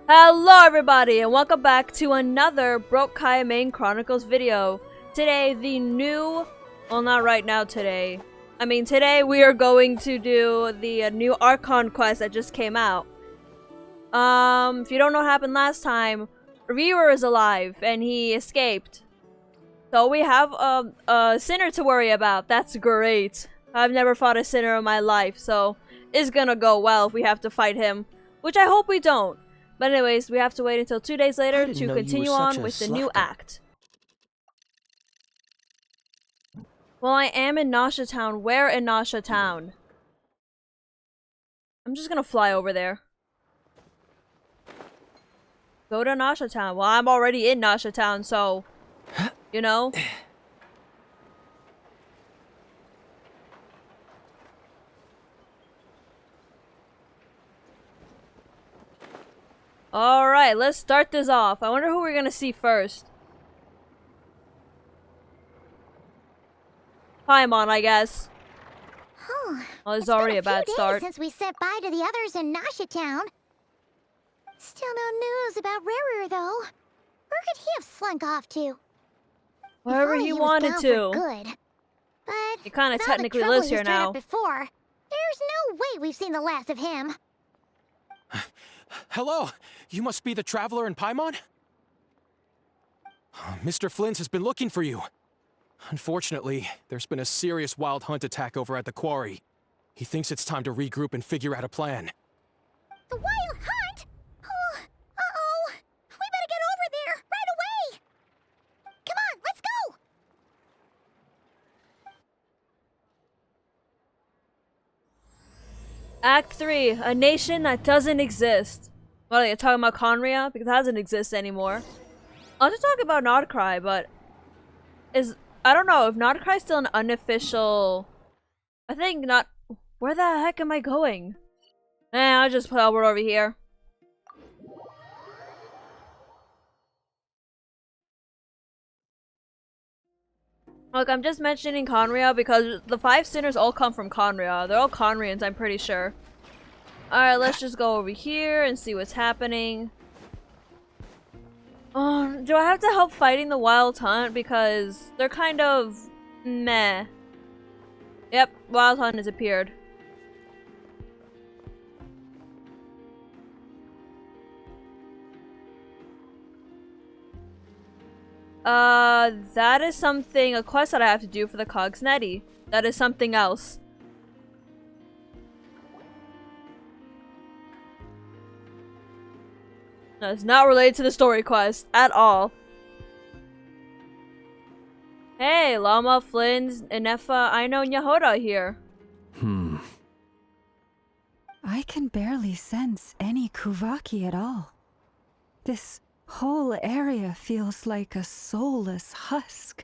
Hello everybody and welcome back to another Broke Kaeya main Chronicles video. Today not right now today. Today we are going to do the new Archon quest that just came out. If you don't know what happened last time, Rerir is alive and he escaped. So we have a sinner to worry about. That's great. I've never fought a sinner in my life, so it's gonna go well if we have to fight him. Which I hope we don't. But anyways, we have to wait until 2 days later to continue on with the new act. Well, I am in Nasha Town. Where in Nasha Town? I'm just gonna fly over there. Go to Nasha Town. Well, I'm already in Nasha Town, so... You know? Alright, let's start this off. I wonder who we're gonna see first. Paimon, I guess. Well, it's already a bad start. Since we said bye to the others in Nasha Town. Still no news about Rerir, though. Where could he have slunk off to? Wherever he wanted to. Good. But he kind of technically lives here now. Before, there's no way we've seen the last of him. Hello, you must be the traveler in Paimon? Mr. Flint has been looking for you. Unfortunately, there's been a serious wild hunt attack over at the quarry. He thinks it's time to regroup and figure out a plan. The wild hunt? Oh, uh-oh. We better get over there, right away. Come on, let's go. Act 3, a nation that doesn't exist. What are you talking about, Conria? Because it doesn't exist anymore. I'll just talk about Nod Krai, but I don't know if Nod Krai is still an unofficial. I think not. Where the heck am I going? I'll just put Albert over here. Look, I'm just mentioning Conria because the 5 sinners all come from Conria. They're all Conrians, I'm pretty sure. Alright, let's just go over here and see what's happening. Do I have to help fighting the wild hunt? Because they're kind of meh. Yep, wild hunt has appeared. That is a quest that I have to do for the Cogsneti. That is something else. No, it's not related to the story quest at all. Hey, Lauma, Flynn, Nefer, I know Jahoda here. I can barely sense any Kuuvaki at all. This whole area feels like a soulless husk.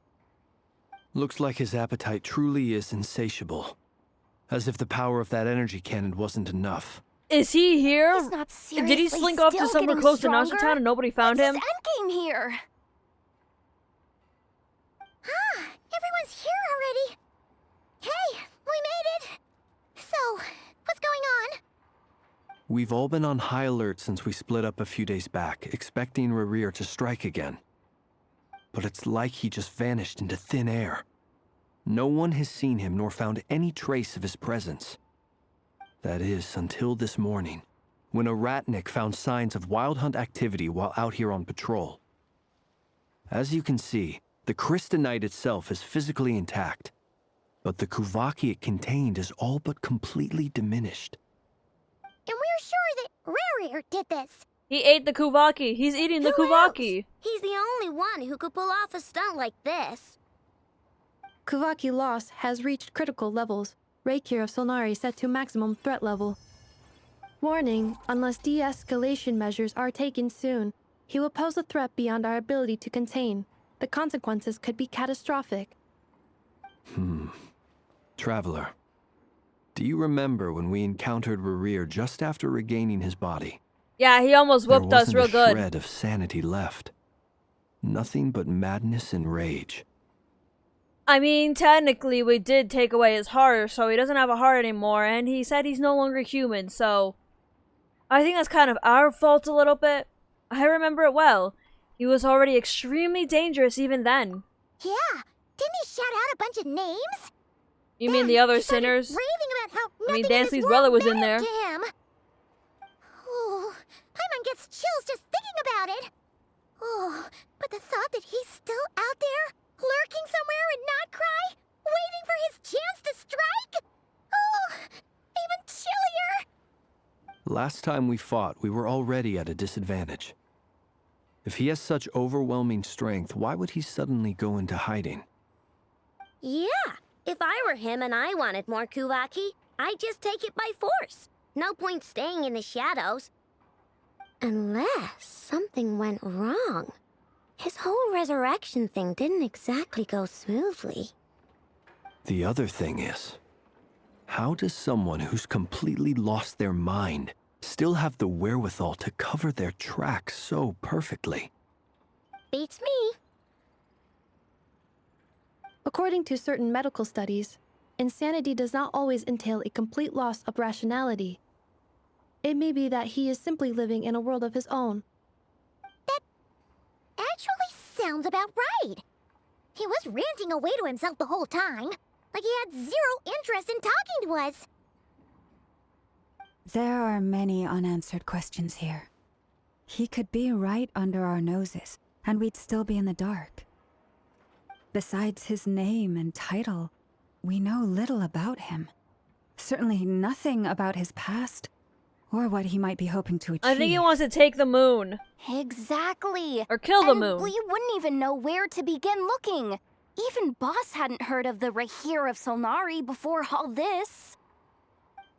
Looks like his appetite truly is insatiable. As if the power of that energy cannon wasn't enough. Is he here? He's not Did he slink off to somewhere close to Nasha Town and nobody found him? What's his endgame here? Everyone's here already. Hey, we made it. So, what's going on? We've all been on high alert since we split up a few days back, expecting Rerir to strike again. But it's like he just vanished into thin air. No one has seen him nor found any trace of his presence. That is, until this morning, when a ratnik found signs of wild hunt activity while out here on patrol. As you can see, the crystalline itself is physically intact, but the Kuuvaki it contained is all but completely diminished. And we're sure that Rerir did this. He ate the Kuuvaki. He's eating the Kuuvaki. He's the only one who could pull off a stunt like this. Kuuvaki loss has reached critical levels. Rerir of Solnari set to maximum threat level. Warning, unless de-escalation measures are taken soon, he will pose a threat beyond our ability to contain. The consequences could be catastrophic. Traveler, do you remember when we encountered Rerir just after regaining his body? Yeah, he almost whooped us real good. There wasn't a shred of sanity left. Nothing but madness and rage. I mean, technically we did take away his heart, so he doesn't have a heart anymore, and he said he's no longer human, so... I think that's kind of our fault a little bit. I remember it well. He was already extremely dangerous even then. Yeah, didn't he shout out a bunch of names? You mean Then the other he started sinners? raving about how I mean, nothing in this Dansley's world brother was in mattered there. to him. Oh, Paimon gets chills just thinking about it. Oh, but the thought that he's still out there, lurking somewhere in Nod Krai, waiting for his chance to strike? Oh, even chillier. Last time we fought, we were already at a disadvantage. If he has such overwhelming strength, why would he suddenly go into hiding? Yeah, if I were him and I wanted more Kuuvaki, I'd just take it by force. No point staying in the shadows. Unless something went wrong. His whole resurrection thing didn't exactly go smoothly. The other thing is, how does someone who's completely lost their mind still have the wherewithal to cover their tracks so perfectly? Beats me. According to certain medical studies, insanity does not always entail a complete loss of rationality. It may be that he is simply living in a world of his own. Actually sounds about right. He was ranting away to himself the whole time, like he had zero interest in talking to us. There are many unanswered questions here. He could be right under our noses, and we'd still be in the dark. Besides his name and title, we know little about him. Certainly nothing about his past, or what he might be hoping to achieve. I think he wants to take the moon. Exactly. Or kill the And moon. we wouldn't even know where to begin looking. Even Boss hadn't heard of the Rerir of Solnari before all this.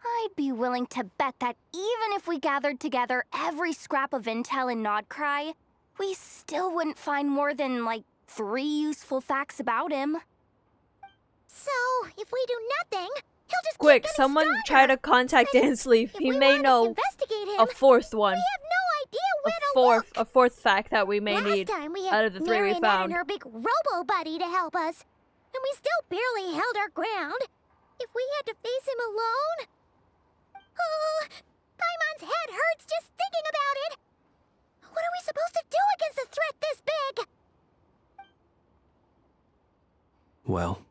I'd be willing to bet that even if we gathered together every scrap of intel in Nod Krai, we still wouldn't find more than, like, 3 useful facts about him. So, if we do nothing, he'll just Quick, keep getting someone stronger. try to contact Dansley. If He we may wanted to know investigate him, a fourth one. we have no idea where to look. A fourth fact that we may Last need time we out had of the 3 we Marianette found. and her big robo-buddy to help us, and we still barely held our ground. If we had to face him alone... Oh, Paimon's head hurts just thinking about it. What are we supposed to do against a threat this big? Well,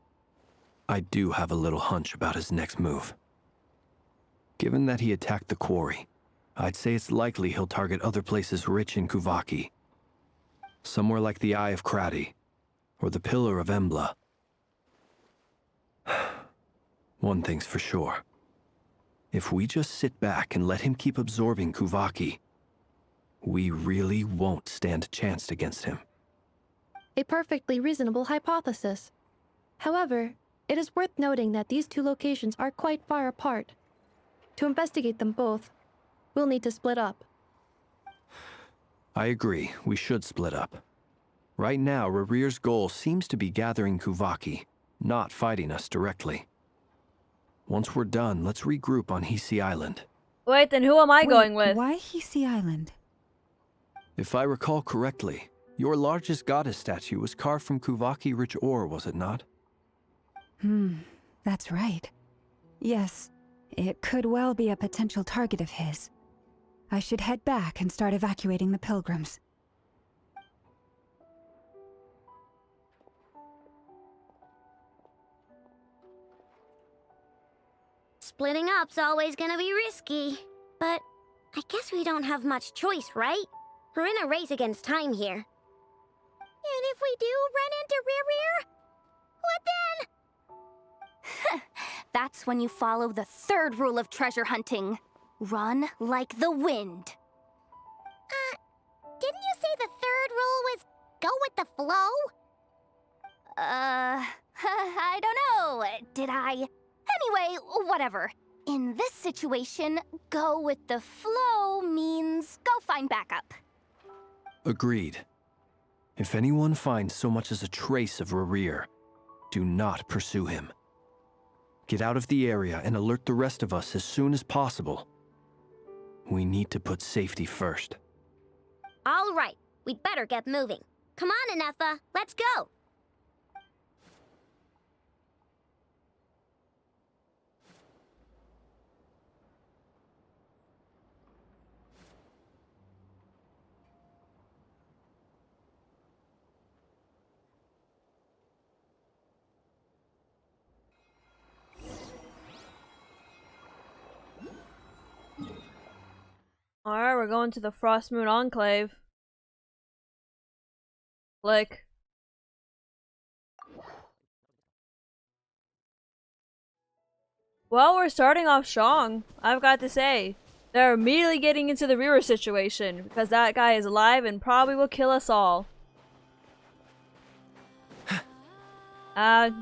I do have a little hunch about his next move. Given that he attacked the quarry, I'd say it's likely he'll target other places rich in Kuuvaki. Somewhere like the Eye of Krati, or the Pillar of Embla. One thing's for sure. If we just sit back and let him keep absorbing Kuuvaki, we really won't stand a chance against him. A perfectly reasonable hypothesis. However, it is worth noting that these 2 locations are quite far apart. To investigate them both, we'll need to split up. I agree, we should split up. Right now, Rerir's goal seems to be gathering Kuuvaki, not fighting us directly. Once we're done, let's regroup on Hisi Island. Wait, then who am I going with? Why Hisi Island? If I recall correctly, your largest goddess statue was carved from Kuuvaki-rich ore, was it not? That's right. Yes, it could well be a potential target of his. I should head back and start evacuating the pilgrims. Splitting up's always gonna be risky. But I guess we don't have much choice, right? We're in a race against time here. And if we do run into Rerir, what then? That's when you follow the 3rd rule of treasure hunting. Run like the wind. Didn't you say the 3rd rule was go with the flow? I don't know. Did I? Anyway, whatever. In this situation, go with the flow means go find backup. Agreed. If anyone finds so much as a trace of Rerir, do not pursue him. Get out of the area and alert the rest of us as soon as possible. We need to put safety first. All right, we'd better get moving. Come on, Nefer, let's go. Alright, we're going to the Frost Moon Enclave. Click. Well, we're starting off strong, I've got to say. They're immediately getting into the Rerir situation, because that guy is alive and probably will kill us all.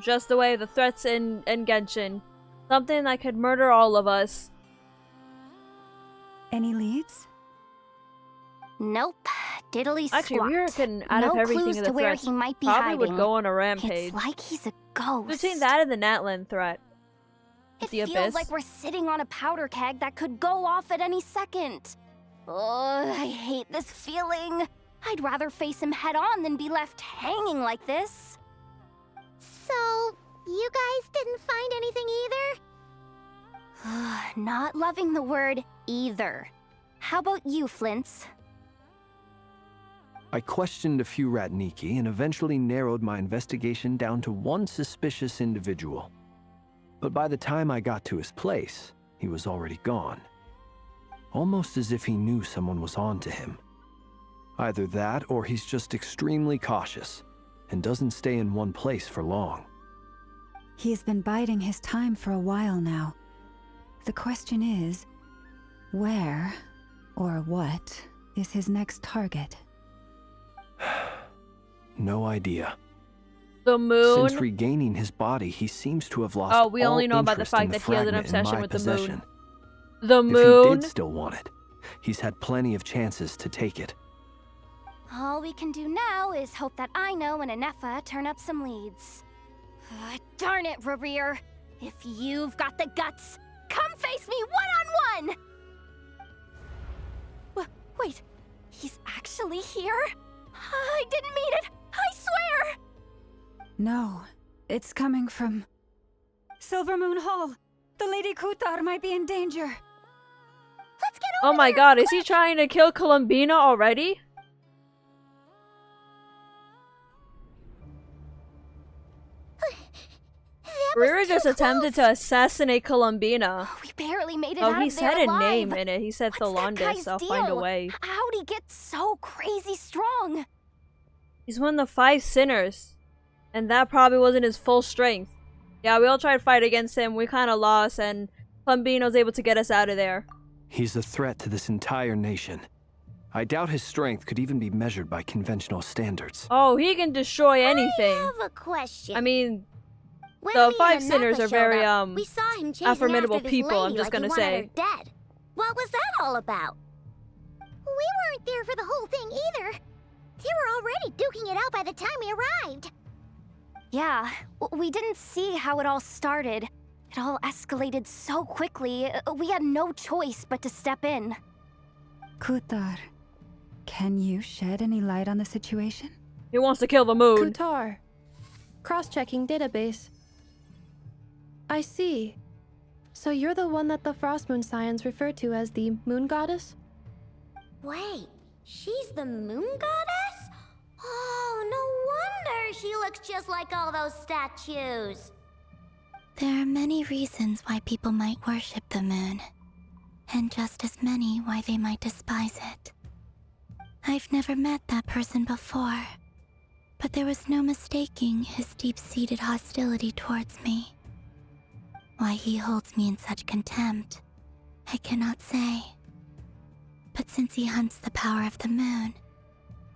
Just the way the threats in Genshin. Something that could murder all of us. Any leads? Nope. Diddly squat. Actually, Rerir can, out no of everything clues in the to where threats, he might be probably hiding. would go on a rampage. It's like he's a ghost. Between that and the Natlan threat. It The feels Abyss. like we're sitting on a powder keg that could go off at any second. Oh, I hate this feeling. I'd rather face him head on than be left hanging like this. So, you guys didn't find anything either? Not loving the word either. How about you, Flints? I questioned a few Ratniki and eventually narrowed my investigation down to one suspicious individual. But by the time I got to his place, he was already gone. Almost as if he knew someone was on to him. Either that or he's just extremely cautious and doesn't stay in one place for long. He's been biding his time for a while now. The question is, where or what is his next target? No idea. The moon. Since regaining his body, he seems to have lost Oh, we all only know about the interest in fact that he has an fragment in obsession my with the possession. moon. The If he moon. did still want it, he's had plenty of chances to take it. All we can do now is hope that Aino and Nefer turn up some leads. Darn it, Rerir. If you've got the guts, come face me one-on-one! Wait, he's actually here? I didn't mean it, I swear! No, it's coming from Silver Moon Hall. The Lady Kutar might be in danger. Let's get over Oh my there, god, is he quick! trying to kill Columbina already? That was Rerir just too attempted close. to assassinate Columbina. We barely made it Oh, out he of there said a alive. name in it. He said What's that Thalandis. guy's I'll find a deal? way. How'd he get so crazy strong? He's one of the 5 sinners. And that probably wasn't his full strength. Yeah, we all tried to fight against him. We kind of lost, and Columbina was able to get us out of there. He's a threat to this entire nation. I doubt his strength could even be measured by conventional standards. Oh, he can destroy anything. I have a question. I mean, When the me 5 and sinners Nefer are showed very, up, we saw him chasing formidable after this people, I'm lady just like gonna he wanted say. her dead. What was that all about? We weren't there for the whole thing either. They were already duking it out by the time we arrived. Yeah, we didn't see how it all started. It all escalated so quickly, we had no choice but to step in. Kutar, can you shed any light on the situation? He wants to kill the moon. Kutar. Cross-checking database. I see. So you're the one that the Frost Moon Scions refer to as the Moon Goddess? Wait, she's the moon goddess? Oh, no wonder she looks just like all those statues. There are many reasons why people might worship the moon, and just as many why they might despise it. I've never met that person before, but there was no mistaking his deep-seated hostility towards me. Why he holds me in such contempt, I cannot say. But since he hunts the power of the moon,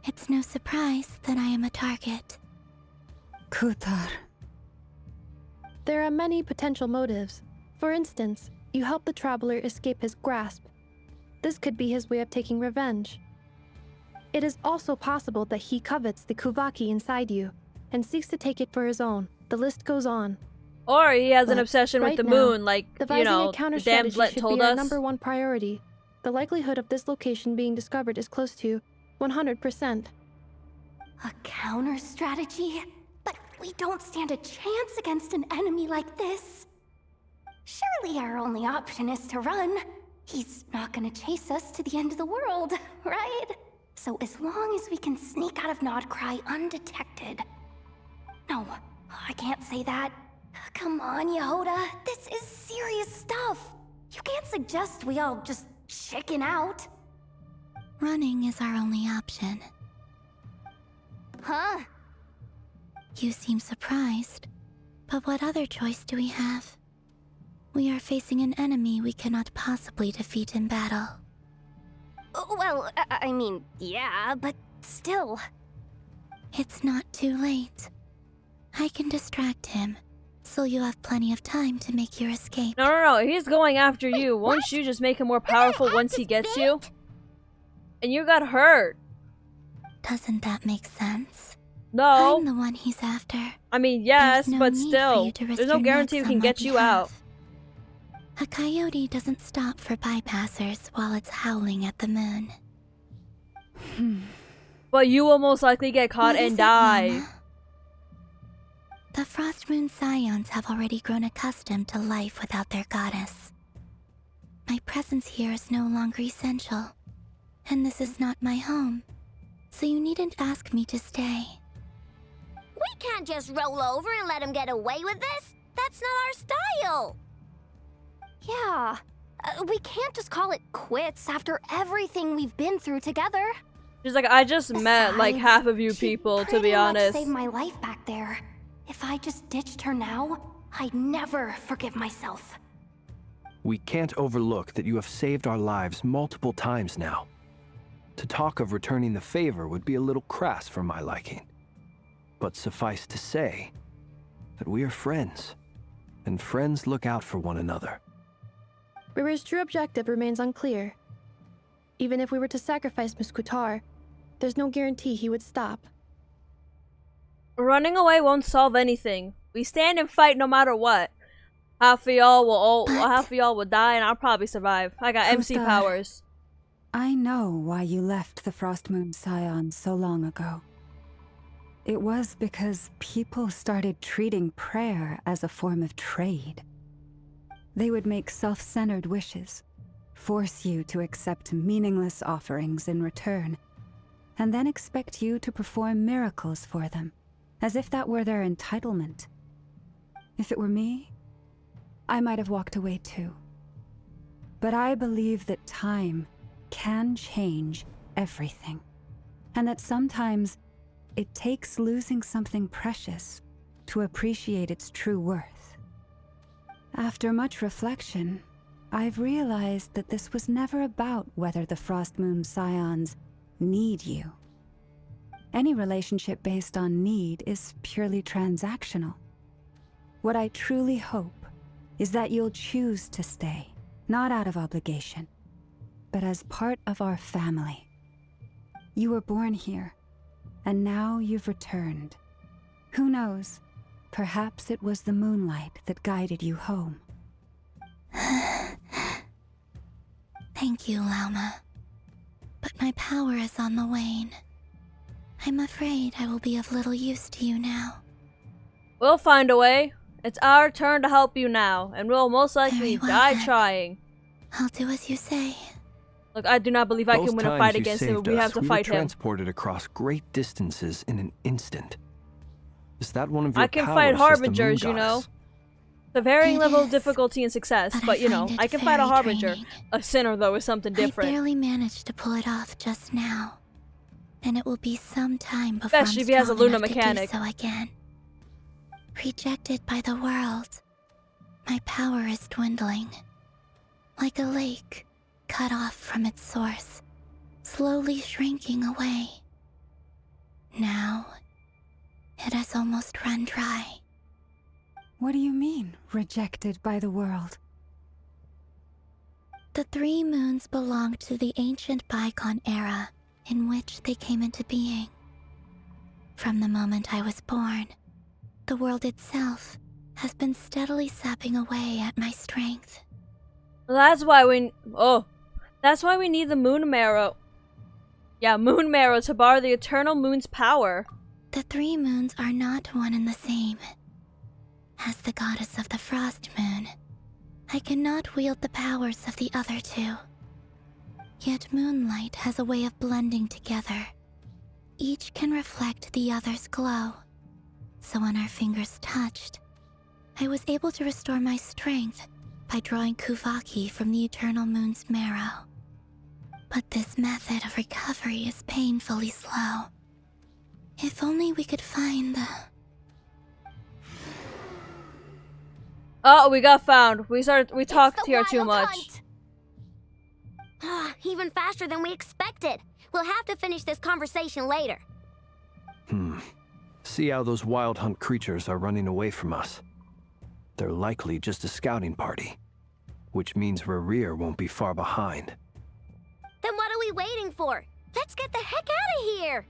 it's no surprise that I am a target. Kutar. There are many potential motives. For instance, you help the traveler escape his grasp. This could be his way of taking revenge. It is also possible that he covets the Kuuvaki inside you and seeks to take it for his own. The list goes on. Or he has an But obsession with right the now, moon, like, you Devising know, a counter the damn strategy Zlet should told be our us. number one priority. The likelihood of this location being discovered is close to 100%. A counter strategy? But we don't stand a chance against an enemy like this. Surely our only option is to run. He's not gonna chase us to the end of the world, right? So as long as we can sneak out of Nod Krai undetected. No, I can't say that. Come on, Jahoda. This is serious stuff. You can't suggest we all just chicken out. Running is our only option. Huh? You seem surprised. But what other choice do we have? We are facing an enemy we cannot possibly defeat in battle. Well, I mean, yeah, but still. It's not too late. I can distract him, so you have plenty of time to make your escape. No, he's going after you. Won't you just make him more powerful once he gets you? And you got hurt. Doesn't that make sense? No. I'm the one he's after. I mean, yes, There's no but need for still. you to risk There's no your guarantee we necks can on my get you out. behalf. A coyote doesn't stop for bypassers while it's howling at the moon. But you will most likely get caught What is and it, die. Lauma? The Frost Moon Scions have already grown accustomed to life without their goddess. My presence here is no longer essential, and this is not my home, so you needn't ask me to stay. We can't just roll over and let him get away with this. That's not our style. Yeah. We can't just call it quits after everything we've been through together. She's like, I just met like Besides, half of you she people, to pretty be much honest. saved my life back there. If I just ditched her now, I'd never forgive myself. We can't overlook that you have saved our lives multiple times now. To talk of returning the favor would be a little crass for my liking. But suffice to say that we are friends, and friends look out for one another. Rerir's true objective remains unclear. Even if we were to sacrifice Miss Kutar, there's no guarantee he would stop. Running away won't solve anything. We stand and fight no matter what. Half of y'all will die, and I'll probably survive. I got MC Kutar. powers. I know why you left the Frost Moon Scions so long ago. It was because people started treating prayer as a form of trade. They would make self-centered wishes, force you to accept meaningless offerings in return, and then expect you to perform miracles for them, as if that were their entitlement. If it were me, I might have walked away too. But I believe that time can change everything, and that sometimes it takes losing something precious to appreciate its true worth. After much reflection, I've realized that this was never about whether the Frost Moon Scions need you. Any relationship based on need is purely transactional. What I truly hope is that you'll choose to stay, not out of obligation, but as part of our family. You were born here, and now you've returned. Who knows? Perhaps it was the moonlight that guided you home. Thank you, Lauma. But my power is on the wane. I'm afraid I will be of little use to you now. We'll find a way. It's our turn to help you now, and we'll most likely Very well, die then. trying. I'll do as you say. Look, I do not believe I can win a fight against him. We have to fight we were him. transported across great distances in an instant. Is that one of your I can powers fight as the harbingers, moon you know. goddess? The varying It level of is, difficulty and success, but but I you know, find it I can fight a very harbinger. draining. A sinner, though, is something I different. barely managed to pull it off just now. And it will be some time before Especially I'm if he has a strong Luna enough mechanic. to do so again. Rejected by the world, my power is dwindling. Like a lake, cut off from its source, slowly shrinking away. Now, it has almost run dry. What do you mean, rejected by the world? The 3 moons belonged to the ancient bygone era in which they came into being. From the moment I was born, the world itself has been steadily sapping away at my strength. That's why we need the moon marrow. Yeah, moon marrow to borrow the eternal moon's power. The 3 moons are not one and the same. As the goddess of the frost moon, I cannot wield the powers of the other 2. Yet moonlight has a way of blending together. Each can reflect the other's glow. So when our fingers touched, I was able to restore my strength by drawing Kuuvaki from the eternal moon's marrow. But this method of recovery is painfully slow. If only we could find the... Oh, we got found. We talked here too much. Even faster than we expected. We'll have to finish this conversation later. See how those wild hunt creatures are running away from us. They're likely just a scouting party, which means Rerir won't be far behind. Then what are we waiting for? Let's get the heck out of here!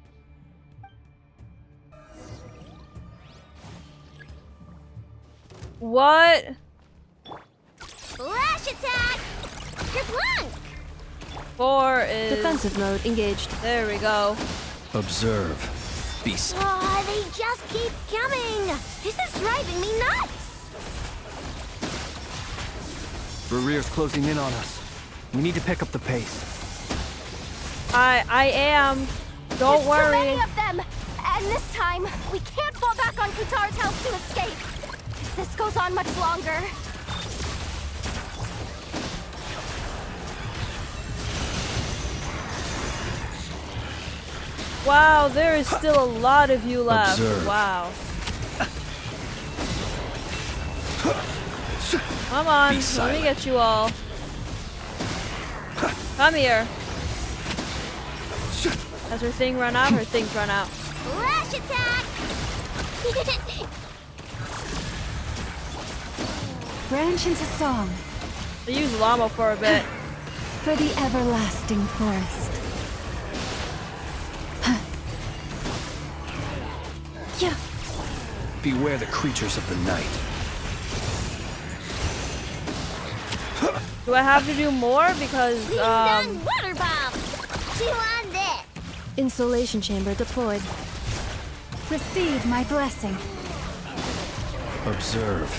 What? Flash attack! Kerplunk! 4 is... Defensive mode engaged. There we go. Observe. Beast. Oh, they just keep coming! This is driving me nuts! Rerir's closing in on us. We need to pick up the pace. I am. Don't There's worry. So many of them, and this time we can't fall back on Kutar's house to escape. If this goes on much longer. Wow, there is still a lot of you left. Observe. Wow. Come on, let me get you all. Come here. Has her thing run out? Her thing's run out. Flash attack! Branch into song I used Lauma for a bit. for the everlasting forest. Yeah. Beware the creatures of the night. Do I have to do more? Because, He's done water bomb! Chew on this! Insulation chamber deployed. Receive my blessing. Observe.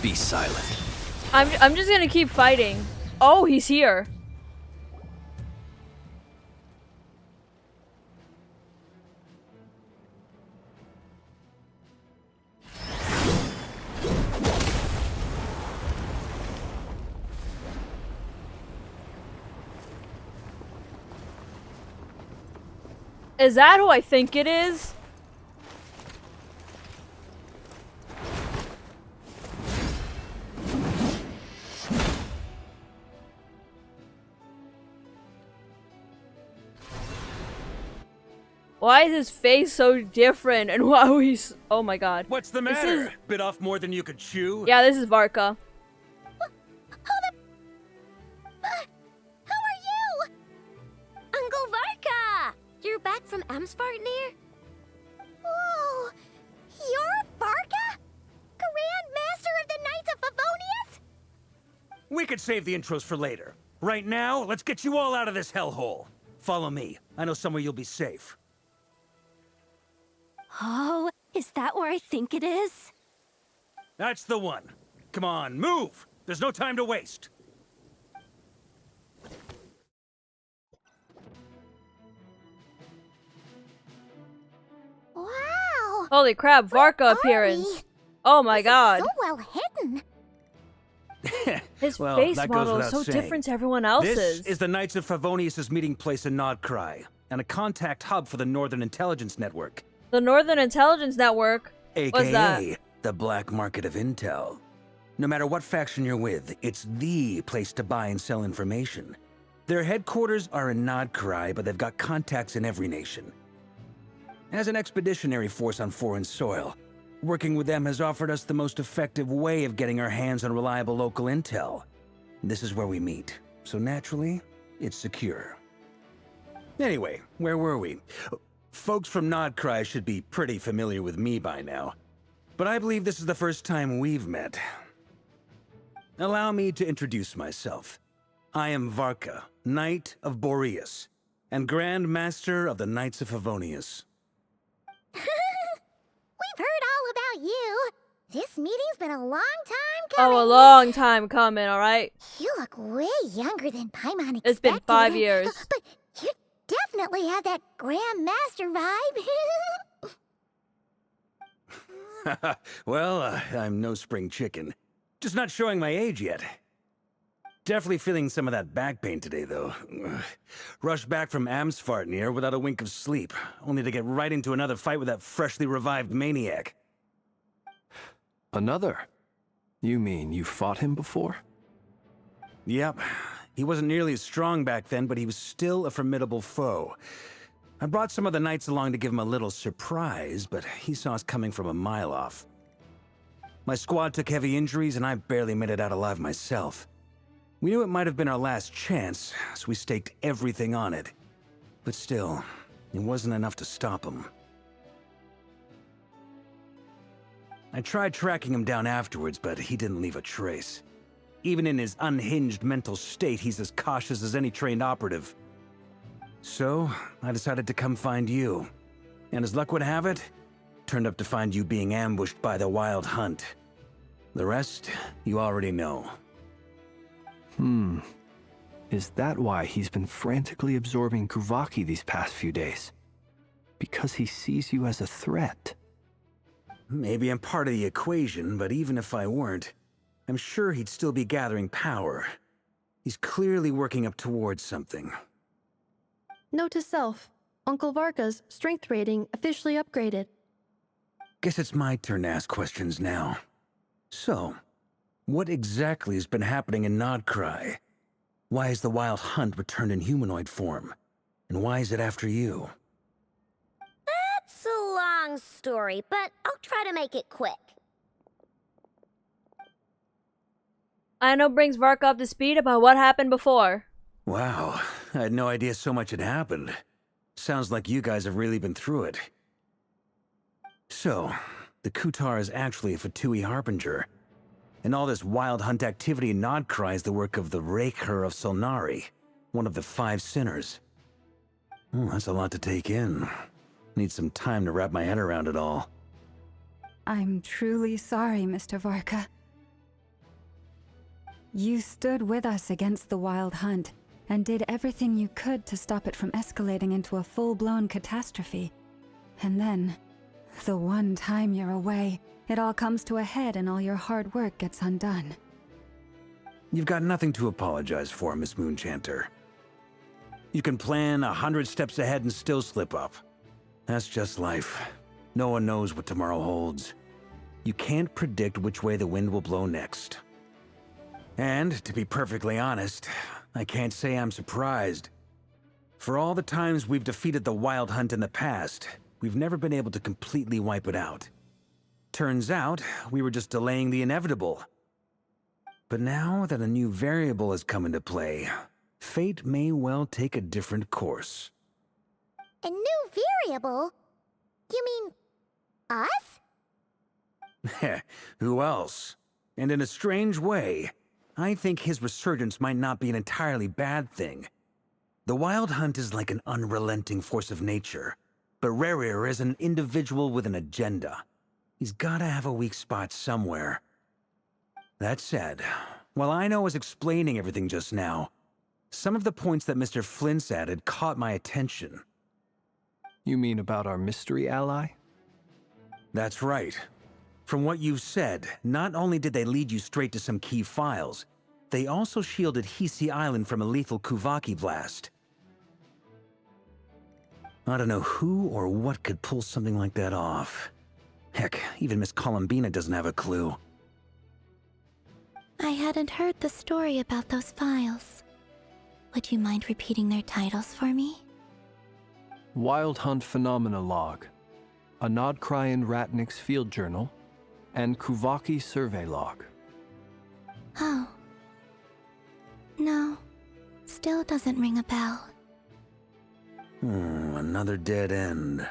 Be silent. I'm just gonna keep fighting. Oh, he's here. Is that who I think it is? Why is his face so different and why he's... Oh my god. What's the This matter? is- Bit off more than you could chew? Yeah, this is Varka. How are you? Uncle Varka! You're back from Amsvartnir? Whoa! You're Varka? Grand Master of the Knights of Favonius? We could save the intros for later. Right now, let's get you all out of this hellhole. Follow me. I know somewhere you'll be safe. Oh, is that where I think it is? That's the one. Come on, move! There's no time to waste. Wow! Holy crap, Varka Are appearance. we? Oh my god. So well hidden. His Well, face that goes model is without so saying. different to everyone else's. This is the Knights of Favonius' meeting place in Nod Krai, and a contact hub for the Northern Intelligence Network. The Northern Intelligence Network. What's that? AKA the black market of intel. No matter what faction you're with, it's the place to buy and sell information. Their headquarters are in Nod Krai, but they've got contacts in every nation. As an expeditionary force on foreign soil, working with them has offered us the most effective way of getting our hands on reliable local intel. This is where we meet, so naturally, it's secure. Anyway, where were we? Folks from Nod Krai should be pretty familiar with me by now, but I believe this is the first time we've met. Allow me to introduce myself. I am Varka, Knight of Boreas, and Grand Master of the Knights of Favonius. We've heard all about you. This meeting's been a long time coming. Oh, a long time coming, alright? You look way younger than Paimon expected. It's been 5 years. But you definitely have that Grand Master vibe. Well, I'm no spring chicken. Just not showing my age yet. Definitely feeling some of that back pain today, though. Rushed back from Amsfartnir without a wink of sleep, only to get right into another fight with that freshly revived maniac. Another? You mean you fought him before? Yep. He wasn't nearly as strong back then, but he was still a formidable foe. I brought some of the knights along to give him a little surprise, but he saw us coming from a mile off. My squad took heavy injuries, and I barely made it out alive myself. We knew it might have been our last chance, so we staked everything on it. But still, it wasn't enough to stop him. I tried tracking him down afterwards, but he didn't leave a trace. Even in his unhinged mental state, he's as cautious as any trained operative. So, I decided to come find you. And as luck would have it, turned up to find you being ambushed by the Wild Hunt. The rest, you already know. Is that why he's been frantically absorbing Kuuvaki these past few days? Because he sees you as a threat? Maybe I'm part of the equation, but even if I weren't, I'm sure he'd still be gathering power. He's clearly working up towards something. Note to self, Uncle Varka's strength rating officially upgraded. Guess it's my turn to ask questions now. So, what exactly has been happening in Nod Krai? Why has the Wild Hunt returned in humanoid form? And why is it after you? That's a long story, but I'll try to make it quick. Aino brings Varka up to speed about what happened before. Wow, I had no idea so much had happened. Sounds like you guys have really been through it. So, the Kutar is actually a Fatui Harbinger. And all this Wild Hunt activity in Nod Krai is the work of the Rerir of Solnari, one of the 5 sinners. That's a lot to take in. Need some time to wrap my head around it all. I'm truly sorry, Mr. Varka. You stood with us against the Wild Hunt, and did everything you could to stop it from escalating into a full-blown catastrophe. And then, the one time you're away, it all comes to a head and all your hard work gets undone. You've got nothing to apologize for, Miss Moonchanter. You can plan 100 steps ahead and still slip up. That's just life. No one knows what tomorrow holds. You can't predict which way the wind will blow next. And, to be perfectly honest, I can't say I'm surprised. For all the times we've defeated the Wild Hunt in the past, we've never been able to completely wipe it out. Turns out, we were just delaying the inevitable. But now that a new variable has come into play, fate may well take a different course. A new variable? You mean... us? Who else? And in a strange way, I think his resurgence might not be an entirely bad thing. The Wild Hunt is like an unrelenting force of nature, but Rerir is an individual with an agenda. He's gotta have a weak spot somewhere. That said, while Aino was explaining everything just now, some of the points that Mr. Flint's added caught my attention. You mean about our mystery ally? That's right. From what you've said, not only did they lead you straight to some key files, they also shielded Hisi Island from a lethal Kuuvaki blast. I don't know who or what could pull something like that off. Heck, even Miss Columbina doesn't have a clue. I hadn't heard the story about those files. Would you mind repeating their titles for me? Wild Hunt Phenomena Log, a Nod Krai Ratnik's Field Journal, and Kuuvaki Survey Log. Oh. No. Still doesn't ring a bell. Another dead end.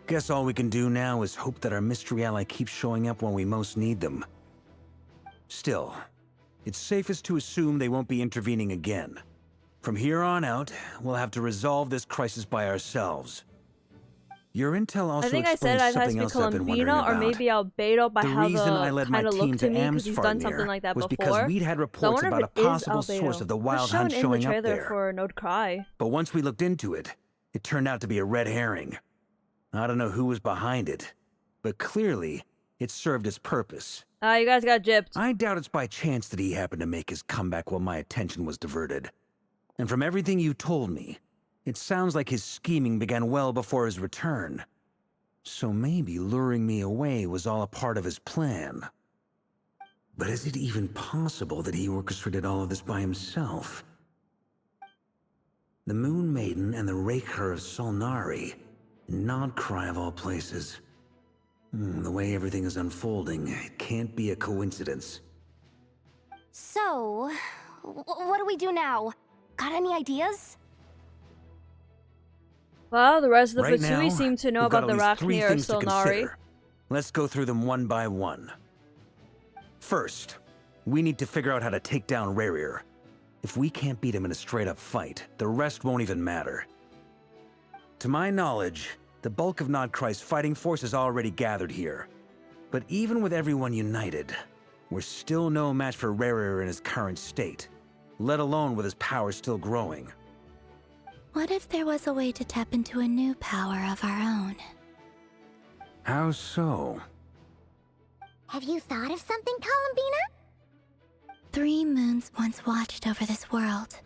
Guess all we can do now is hope that our mystery ally keeps showing up when we most need them. Still, it's safest to assume they won't be intervening again. From here on out, we'll have to resolve this crisis by ourselves. Your intel also I think I said exposed it has to something be else I've been wondering Columbina, or about. maybe Albedo by The how reason I the led my kind of team looked to to me, because he's done something Amsfartnir like that was before. because we'd had So I reports wonder about a if it is possible Albedo. source of the It was Wild shown Hunt in showing the up trailer there. for Nod Krai. But once we looked into it, it turned out to be a red herring. I don't know who was behind it, but clearly, it served its purpose. You guys got gypped. I doubt it's by chance that he happened to make his comeback while my attention was diverted. And from everything you told me, it sounds like his scheming began well before his return. So maybe luring me away was all a part of his plan. But is it even possible that he orchestrated all of this by himself? The Moon Maiden and the Rerir of Solnari, Nod Krai of all places. The way everything is unfolding, it can't be a coincidence. So, what do we do now? Got any ideas? Well, the rest of the Right Fatsui now, seem to know we've got about the at least 3 Rerir things to Solnari. consider. Let's go through them one by one. First, we need to figure out how to take down Rerir. If we can't beat him in a straight-up fight, the rest won't even matter. To my knowledge, the bulk of Nod Krai's fighting force is already gathered here. But even with everyone united, we're still no match for Rerir in his current state, let alone with his power still growing. What if there was a way to tap into a new power of our own? How so? Have you thought of something, Columbina? 3 moons once watched over this world.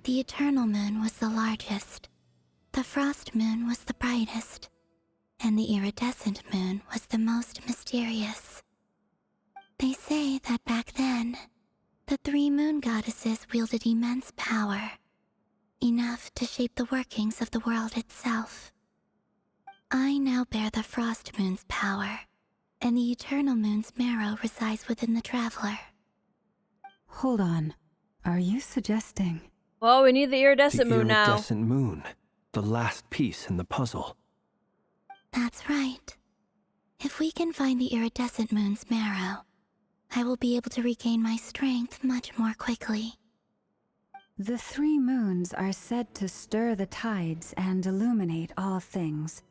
The Eternal Moon was the largest. The Frost Moon was the brightest. And the Iridescent Moon was the most mysterious. They say that back then, the 3 moon goddesses wielded immense power. Enough to shape the workings of the world itself. I now bear the Frost Moon's power, and the Eternal Moon's marrow resides within the Traveler. Hold on. Are you suggesting? Well, we need the iridescent moon now. The iridescent moon. The last piece in the puzzle. That's right. If we can find the Iridescent Moon's marrow, I will be able to regain my strength much more quickly. The 3 moons are said to stir the tides and illuminate all things.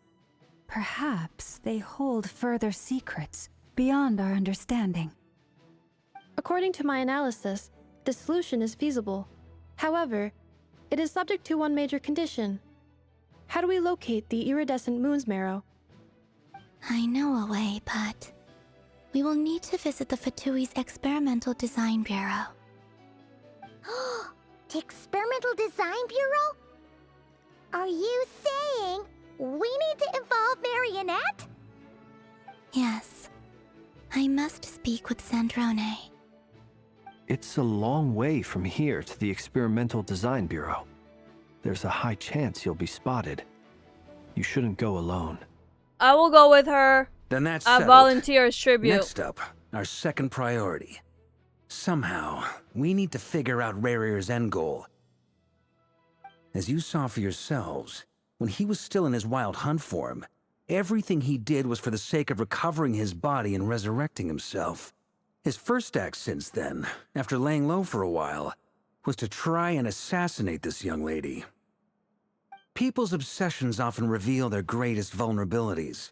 Perhaps they hold further secrets beyond our understanding. According to my analysis, the solution is feasible. However, it is subject to one major condition. How do we locate the iridescent moon's marrow? I know a way, but we will need to visit the Fatui's Experimental Design Bureau. The Experimental Design Bureau? Are you saying we need to involve Marionette? Yes. I must speak with Sandrone. It's a long way from here to the Experimental Design Bureau. There's a high chance you'll be spotted. You shouldn't go alone. I will go with her. Then that's I settled. volunteer as tribute. Next up, our second priority. Somehow, we need to figure out Rerir's end goal. As you saw for yourselves, when he was still in his wild hunt form, everything he did was for the sake of recovering his body and resurrecting himself. His first act since then, after laying low for a while, was to try and assassinate this young lady. People's obsessions often reveal their greatest vulnerabilities.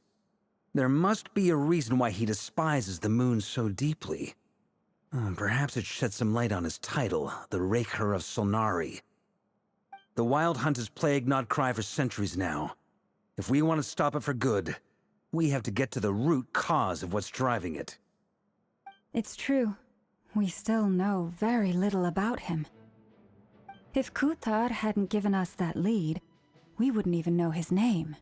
There must be a reason why he despises the moon so deeply. Perhaps it sheds some light on his title, the Rerir of Solnari. The Wild Hunt has plagued Nod Krai for centuries now. If we want to stop it for good, we have to get to the root cause of what's driving it. It's true. We still know very little about him. If Kuthar hadn't given us that lead, we wouldn't even know his name.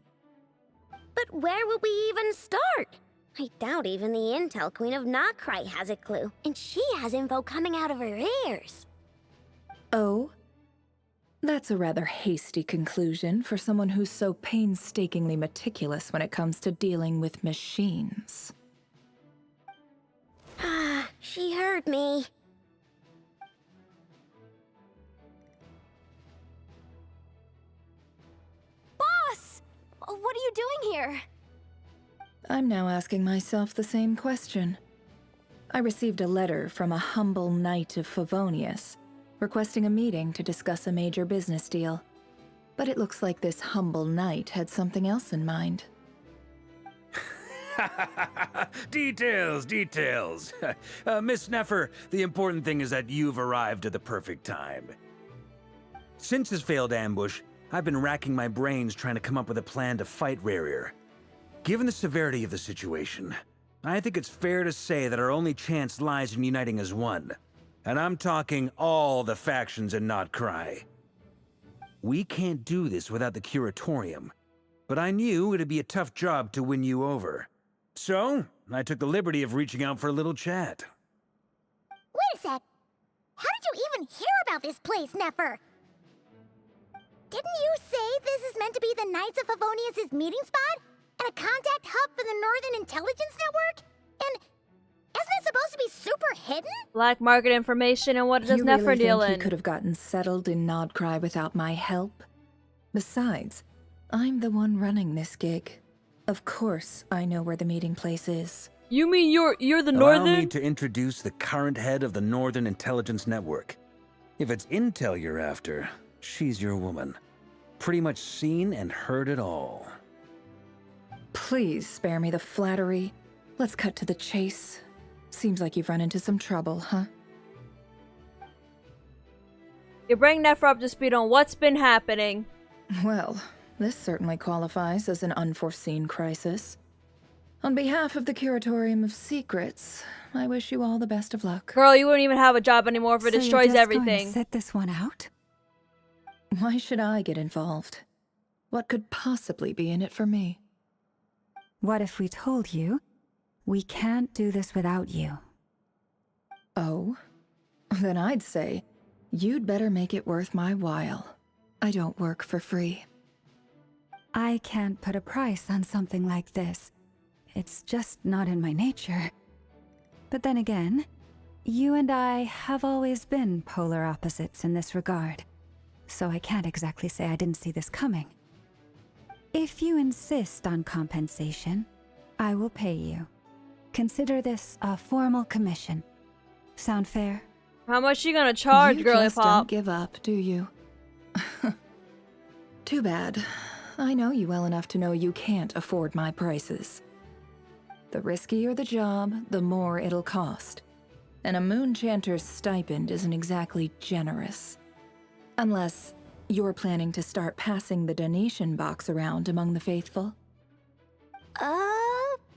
But where would we even start? I doubt even the Intel Queen of Nod Krai has a clue, and she has info coming out of her ears. Oh? That's a rather hasty conclusion for someone who's so painstakingly meticulous when it comes to dealing with machines. Ah, she heard me. Boss! What are you doing here? I'm now asking myself the same question. I received a letter from a humble knight of Favonius, requesting a meeting to discuss a major business deal. But it looks like this humble knight had something else in mind. Details, details. Miss Nefer, the important thing is that you've arrived at the perfect time. Since his failed ambush, I've been racking my brains trying to come up with a plan to fight Rerir. Given the severity of the situation, I think it's fair to say that our only chance lies in uniting as one. And I'm talking all the factions in Nod Krai. We can't do this without the Curatorium, but I knew it'd be a tough job to win you over. So, I took the liberty of reaching out for a little chat. Wait a sec. How did you even hear about this place, Nefer? Didn't you say this is meant to be the Knights of Favonius' meeting spot? And a contact hub for the Northern Intelligence Network? And isn't it supposed to be super hidden? Black market information, and what does You Nefer really deal think in? he could have gotten settled in Nod Krai without my help? Besides, I'm the one running this gig. Of course I know where the meeting place is. You mean you're the Allow Northern? me to introduce the current head of the Northern Intelligence Network. If it's intel you're after, she's your woman. Pretty much seen and heard it all. Please spare me the flattery. Let's cut to the chase. Seems like you've run into some trouble, huh? You bring Nefer up to speed on what's been happening. Well, this certainly qualifies as an unforeseen crisis. On behalf of the Curatorium of Secrets, I wish you all the best of luck. Girl, you wouldn't even have a job anymore if it So destroys you're just everything. Going to sit this one out? Why should I get involved? What could possibly be in it for me? What if we told you we can't do this without you? Oh? Then I'd say you'd better make it worth my while. I don't work for free. I can't put a price on something like this. It's just not in my nature. But then again, you and I have always been polar opposites in this regard, so I can't exactly say I didn't see this coming. If you insist on compensation, I will pay you. Consider this a formal commission. Sound fair? How much you gonna charge, You girly just pop? don't give up, do you? Too bad. I know you well enough to know you can't afford my prices. The riskier the job, the more it'll cost. And a moon chanter's stipend isn't exactly generous. Unless you're planning to start passing the donation box around among the faithful.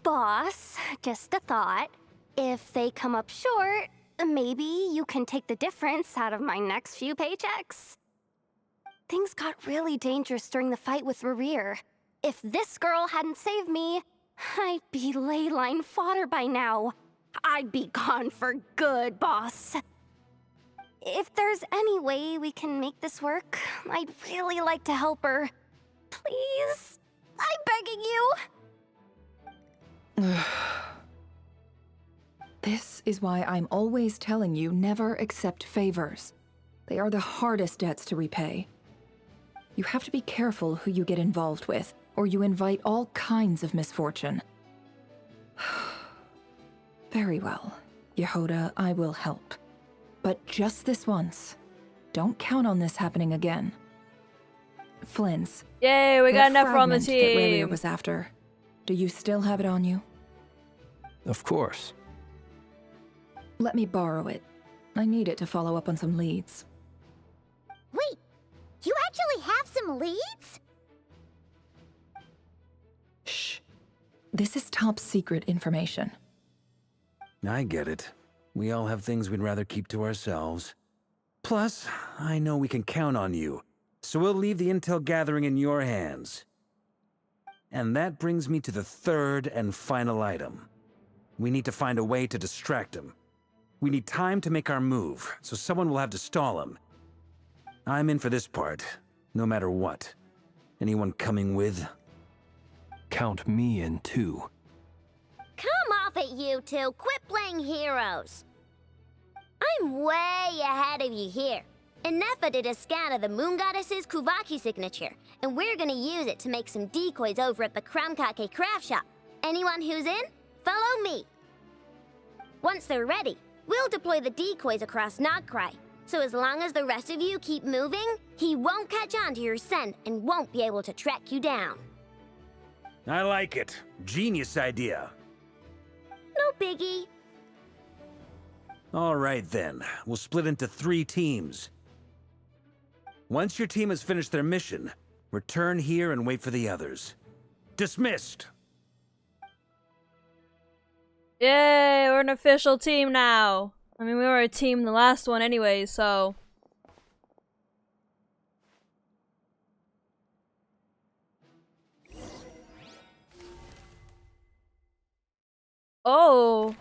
Boss, just a thought. If they come up short, maybe you can take the difference out of my next few paychecks. Things got really dangerous during the fight with Rerir. If this girl hadn't saved me, I'd be ley line fodder by now. I'd be gone for good, boss. If there's any way we can make this work, I'd really like to help her. Please? I'm begging you. This is why I'm always telling you never accept favors. They are the hardest debts to repay. You have to be careful who you get involved with, or you invite all kinds of misfortune. Very well, Jahoda, I will help. But just this once. Don't count on this happening again. Flynn's. Yay, we got that Nefer on the fragment that Rerir team. was after. Do you still have it on you? Of course. Let me borrow it. I need it to follow up on some leads. Wait, you actually have some leads? Shh. This is top secret information. I get it. We all have things we'd rather keep to ourselves. Plus, I know we can count on you, so we'll leave the intel gathering in your hands. And that brings me to the third and final item. We need to find a way to distract him. We need time to make our move, so someone will have to stall him. I'm in for this part, no matter what. Anyone coming with? Count me in too. Come off it, you two. Quit playing heroes. I'm way ahead of you here. And Nefer did a scan of the Moon Goddess's Kuuvaki signature, and we're gonna use it to make some decoys over at the Kramkake craft shop. Anyone who's in, follow me. Once they're ready, we'll deploy the decoys across Nod Krai. So as long as the rest of you keep moving, he won't catch on to your scent and won't be able to track you down. I like it. Genius idea. No biggie. All right then, we'll split into 3 teams. Once your team has finished their mission, return here and wait for the others. Dismissed! Yay, we're an official team now. I mean, we were a team in the last one anyway, so... Oh.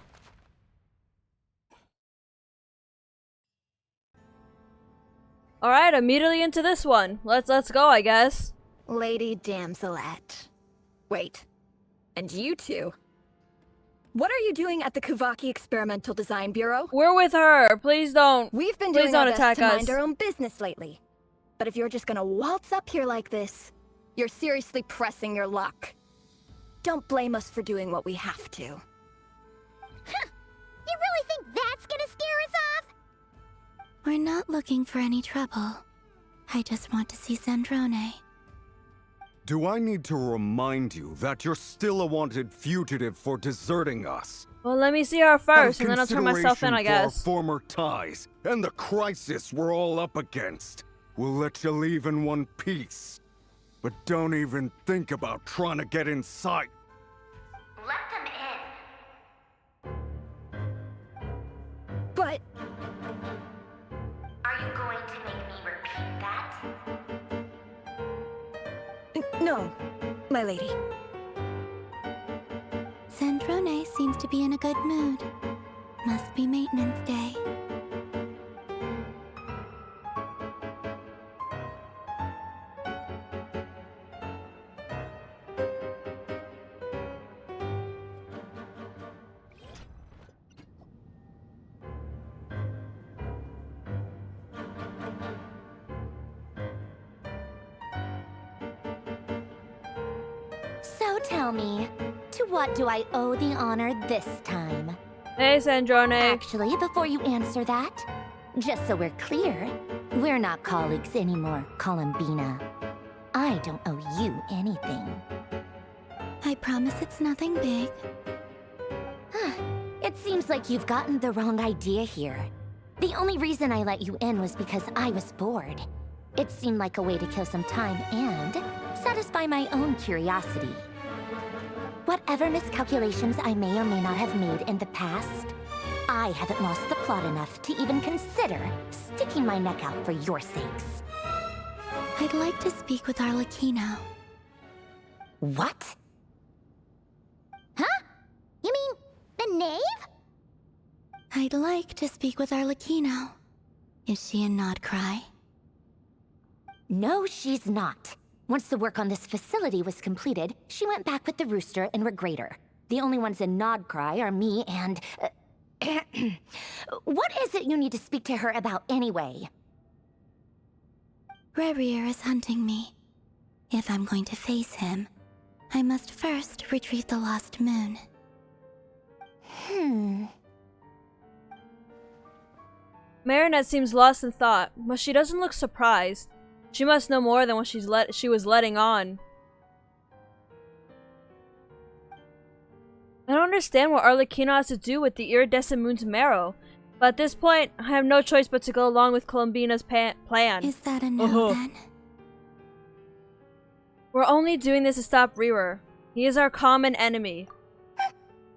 Alright, immediately into this one. Let's go, I guess. Lady Damselette. Wait. And you two? What are you doing at the Kuuvaki Experimental Design Bureau? We're with her. Please don't. We've been Please doing don't our best attack to us. mind our own business lately. But if you're just gonna waltz up here like this, you're seriously pressing your luck. Don't blame us for doing what we have to. Huh. You really think that's gonna scare us off? We're not looking for any trouble. I just want to see Sandrone. Do I need to remind you that you're still a wanted fugitive for deserting us? Well, let me see her first, and then I'll turn myself in, I Consideration for guess. our former ties and the crisis we're all up against. We'll let you leave in one piece. But don't even think about trying to get inside. Let them in. But... Are you going to make me repeat that? No, my lady. Sandrone seems to be in a good mood. Must be maintenance day. So tell me, to what do I owe the honor this time? Hey, Sandrone. Actually, before you answer that, just so we're clear, we're not colleagues anymore, Columbina. I don't owe you anything. I promise it's nothing big. It seems like you've gotten the wrong idea here. The only reason I let you in was because I was bored. It seemed like a way to kill some time and satisfy my own curiosity. Whatever miscalculations I may or may not have made in the past, I haven't lost the plot enough to even consider sticking my neck out for your sakes. I'd like to speak with Arlecchino. What? Huh? You mean the knave? I'd like to speak with Arlecchino. Is she in Nod Krai? No, she's not. Once the work on this facility was completed, she went back with the Rooster and Rerir. The only ones in Nod Krai are me and... What is it you need to speak to her about anyway? Rerir is hunting me. If I'm going to face him, I must first retrieve the lost moon. Marinette seems lost in thought, but she doesn't look surprised. She must know more than what she was letting on. I don't understand what Arlecchino has to do with the iridescent moon's marrow, but at this point, I have no choice but to go along with Columbina's plan. Is that a no, then? We're only doing this to stop Rerir. He is our common enemy.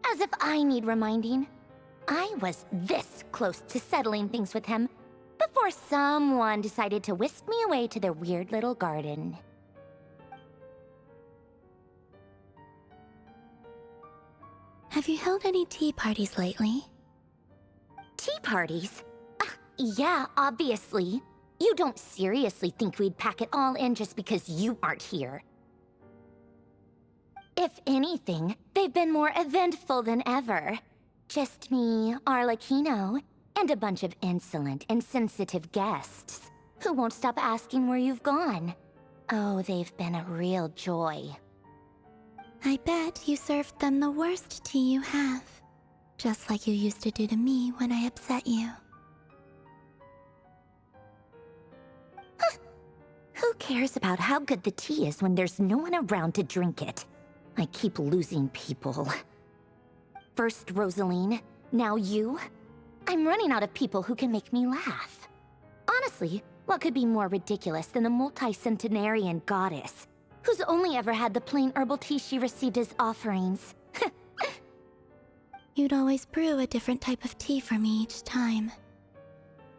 As if I need reminding. I was this close to settling things with him before someone decided to whisk me away to their weird little garden. Have you held any tea parties lately? Tea parties? Yeah, obviously. You don't seriously think we'd pack it all in just because you aren't here. If anything, they've been more eventful than ever. Just me, Arlecchino, and a bunch of insolent and sensitive guests who won't stop asking where you've gone. Oh, they've been a real joy. I bet you served them the worst tea you have. Just like you used to do to me when I upset you. Who cares about how good the tea is when there's no one around to drink it? I keep losing people. First Rosaline, now you. I'm running out of people who can make me laugh. Honestly, what could be more ridiculous than a multi-centenarian goddess who's only ever had the plain herbal tea she received as offerings? You'd always brew a different type of tea for me each time.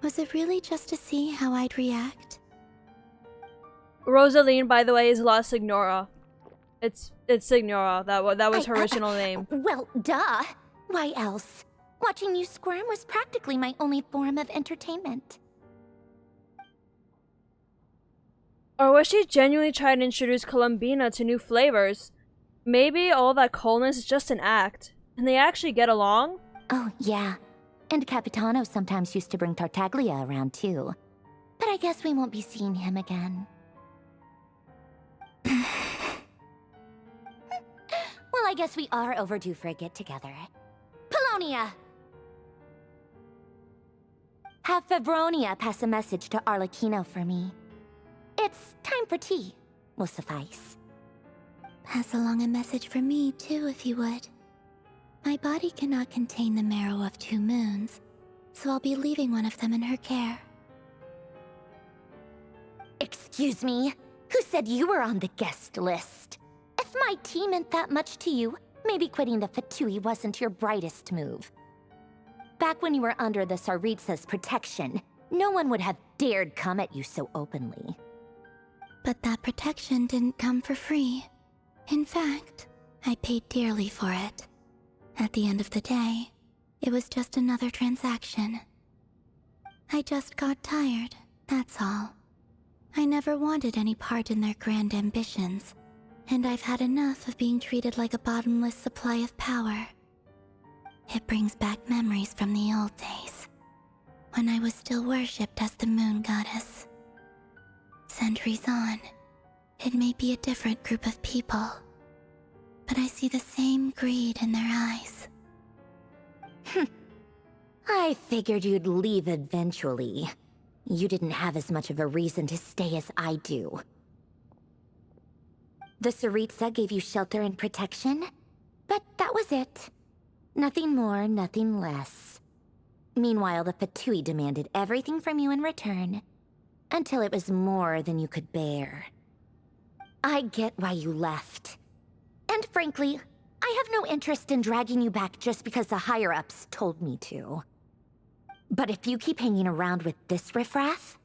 Was it really just to see how I'd react? Rosaline, by the way, is La Signora. It's Signora. That was her original name. Well, duh. Why else? Watching you squirm was practically my only form of entertainment. Or was she genuinely trying to introduce Columbina to new flavors? Maybe all that coldness is just an act, and they actually get along? Oh, yeah. And Capitano sometimes used to bring Tartaglia around, too. But I guess we won't be seeing him again. Well, I guess we are overdue for a get-together. Polonia! Have Fevronia pass a message to Arlecchino for me. It's time for tea. Will suffice. Pass along a message for me, too, if you would. My body cannot contain the marrow of 2 moons, so I'll be leaving one of them in her care. Excuse me? Who said you were on the guest list? If my tea meant that much to you, maybe quitting the Fatui wasn't your brightest move. Back when you were under the Tsaritsa's protection, no one would have dared come at you so openly. But that protection didn't come for free. In fact, I paid dearly for it. At the end of the day, it was just another transaction. I just got tired, that's all. I never wanted any part in their grand ambitions, and I've had enough of being treated like a bottomless supply of power. It brings back memories from the old days, when I was still worshipped as the moon goddess. Centuries on, it may be a different group of people, but I see the same greed in their eyes. I figured you'd leave eventually. You didn't have as much of a reason to stay as I do. The Tsaritsa gave you shelter and protection, but that was it. Nothing more, nothing less. Meanwhile, the Fatui demanded everything from you in return, until it was more than you could bear. I get why you left. And frankly, I have no interest in dragging you back just because the higher-ups told me to. But if you keep hanging around with this riffraff,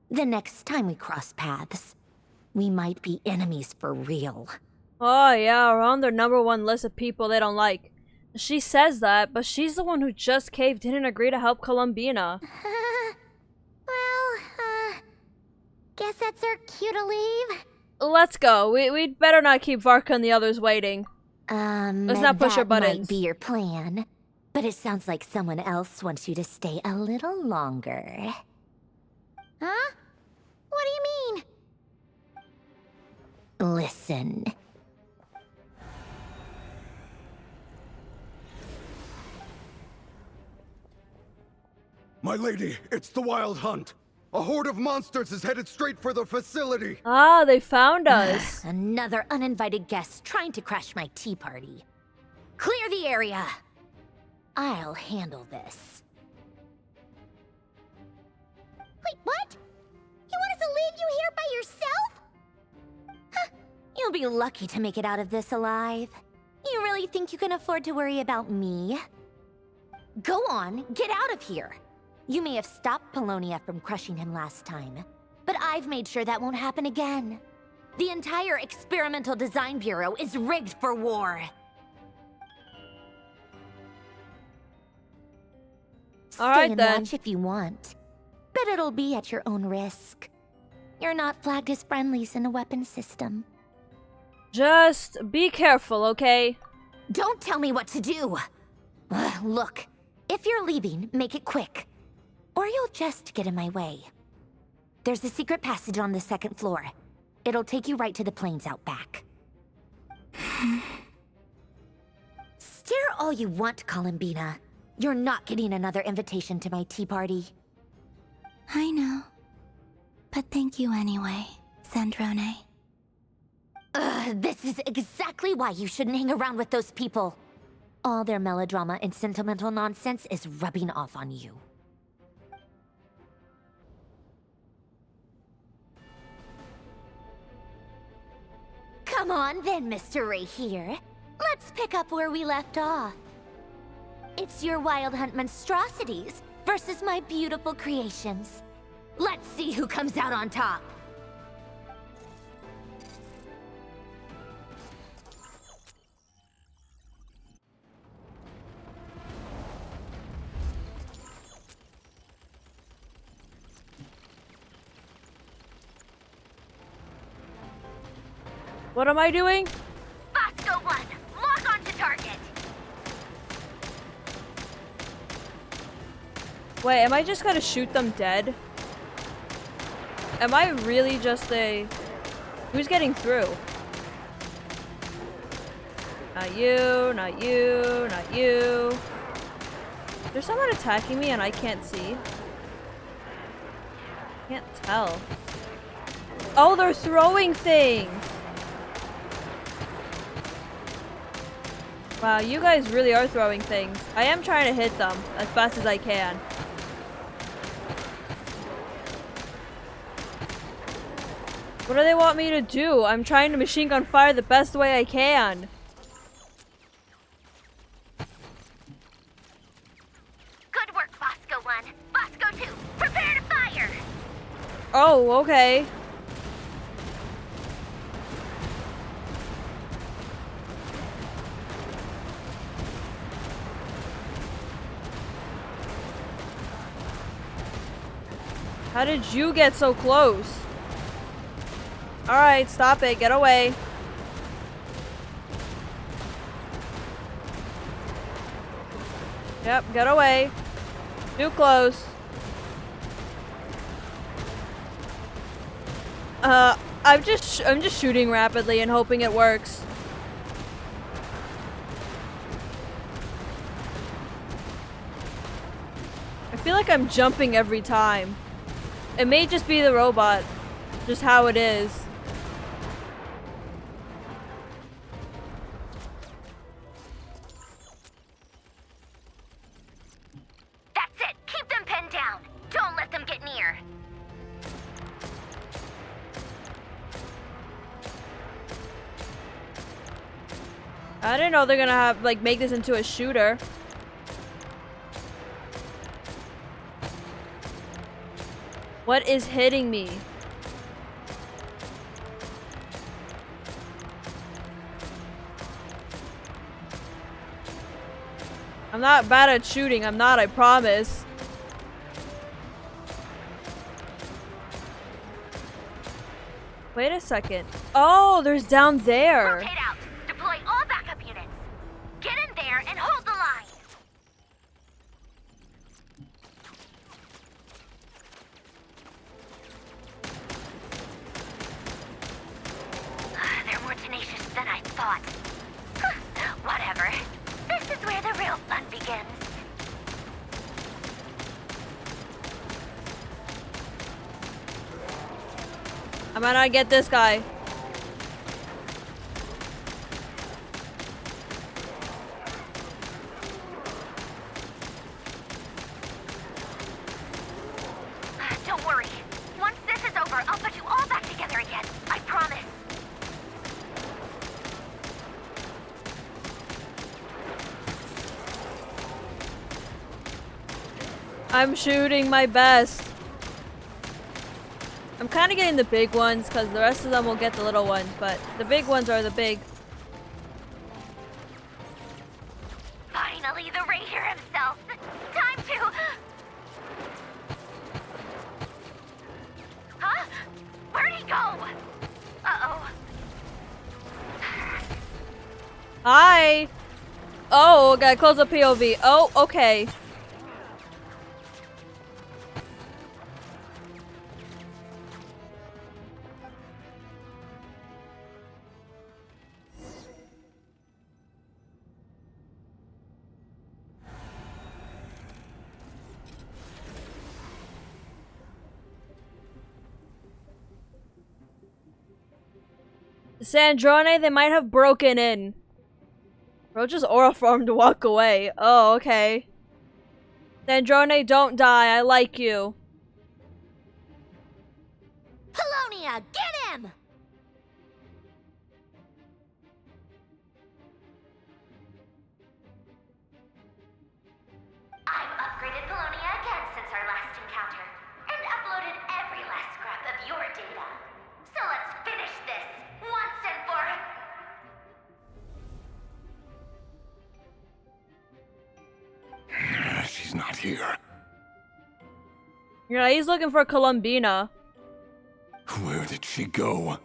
the next time we cross paths, we might be enemies for real. Oh yeah, we're on their #1 list of people they don't like. She says that, but she's the one who just caved in and agreed to help Columbina. Guess that's our cue to leave. Let's go. We'd better not keep Varka and the others waiting. Let's not push our buttons. That might be your plan, but it sounds like someone else wants you to stay a little longer. Huh? What do you mean? Listen. My lady, it's the Wild Hunt. A horde of monsters is headed straight for the facility. Ah, they found us. Another uninvited guest trying to crash my tea party. Clear the area. I'll handle this. Wait, what? You want us to leave you here by yourself? Huh, you'll be lucky to make it out of this alive. You really think you can afford to worry about me? Go on, get out of here. You may have stopped Polonia from crushing him last time, but I've made sure that won't happen again. The entire Experimental Design Bureau is rigged for war. Stay and watch if you want, but it'll be at your own risk. You're not flagged as friendlies in the weapons system. Just be careful, okay? Don't tell me what to do! Look, if you're leaving, make it quick. Or you'll just get in my way. There's a secret passage on the 2nd floor. It'll take you right to the plains out back. Stare all you want, Columbina. You're not getting another invitation to my tea party. I know. But thank you anyway, Sandrone. This is exactly why you shouldn't hang around with those people. All their melodrama and sentimental nonsense is rubbing off on you. Come on then, Mr. Rerir. Let's pick up where we left off. It's your Wild Hunt monstrosities versus my beautiful creations. Let's see who comes out on top. What am I doing? Bosco 1, lock onto target. Wait, am I just gonna shoot them dead? Am I really just a... Who's getting through? Not you, not you, not you. There's someone attacking me and I can't see. Can't tell. Oh, they're throwing things! Wow, you guys really are throwing things. I am trying to hit them as fast as I can. What do they want me to do? I'm trying to machine gun fire the best way I can. Good work, Bosco 1. Bosco 2, prepare to fire! Oh, okay. How did you get so close? Alright, stop it. Get away. Yep, get away. Too close. I'm just shooting rapidly and hoping it works. I feel like I'm jumping every time. It may just be the robot. Just how it is. That's it! Keep them pinned down! Don't let them get near! I didn't know they're gonna have, like, make this into a shooter. What is hitting me? I'm not bad at shooting. I'm not, I promise. Wait a second. Oh, there's down there. Rotate out! Deploy all backup units! Get in there and hold the line! They're more tenacious than I thought. Whatever. This is where the real fun begins. I might not get this guy. Don't worry. Once this is over, I'll put you all back together again. I promise. I'm shooting my best. I'm kind of getting the big ones because the rest of them will get the little ones, but the big ones are the big. Finally, the Rerir himself. Time to... Huh? Where'd he go? Uh-oh. Hi! Oh, gotta close the POV. Oh, okay. Sandrone, they might have broken in. Bro just aura farmed to walk away. Oh, okay. Sandrone, don't die. I like you. Polonia, get him! got here? Yeah, he's looking for Columbina. Where did she go?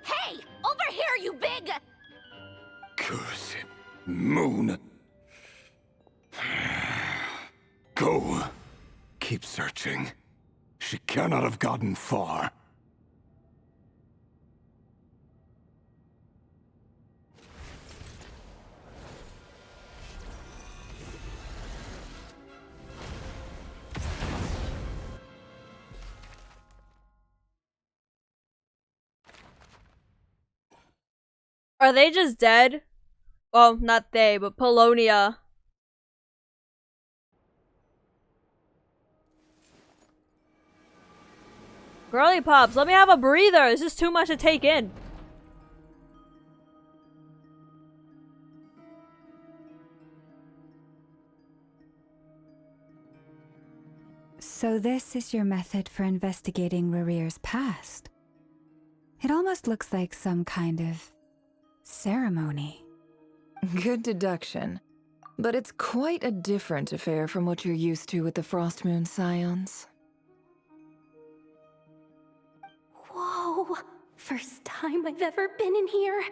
Hey! Over here, you big... Cursed moon. Go. Keep searching. She cannot have gotten far. Are they just dead? Well, not they, but Polonia. Girly Pops, let me have a breather. This is too much to take in. So this is your method for investigating Rerir's past? It almost looks like some kind of ceremony. Good deduction. But it's quite a different affair from what you're used to with the Frost Moon Scions. Whoa! First time I've ever been in here.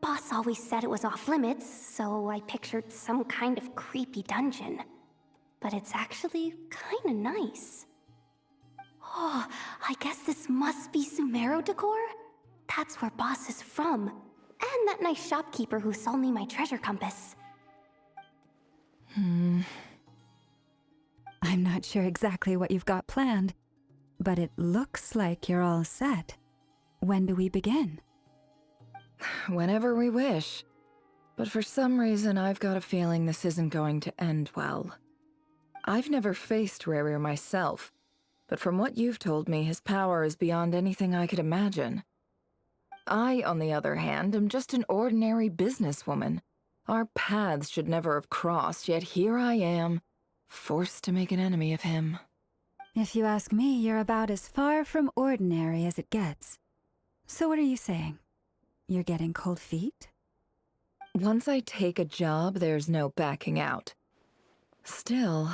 Boss always said it was off limits, so I pictured some kind of creepy dungeon. But it's actually kinda nice. Oh, I guess this must be Sumero decor? That's where Boss is from. And that nice shopkeeper who sold me my treasure compass. I'm not sure exactly what you've got planned, but it looks like you're all set. When do we begin? Whenever we wish. But for some reason, I've got a feeling this isn't going to end well. I've never faced Rerir myself, but from what you've told me, his power is beyond anything I could imagine. I, on the other hand, am just an ordinary businesswoman. Our paths should never have crossed, yet here I am, forced to make an enemy of him. If you ask me, you're about as far from ordinary as it gets. So what are you saying? You're getting cold feet? Once I take a job, there's no backing out. Still,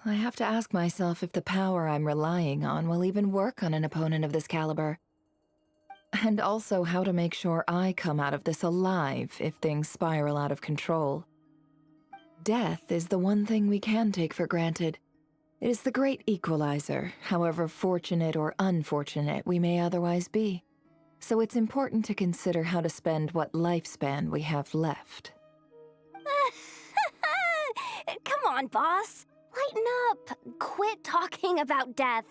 I have to ask myself if the power I'm relying on will even work on an opponent of this caliber. And also how to make sure I come out of this alive if things spiral out of control. Death is the one thing we can take for granted. It is the great equalizer, however fortunate or unfortunate we may otherwise be. So it's important to consider how to spend what lifespan we have left. Come on, boss. Lighten up. Quit talking about death.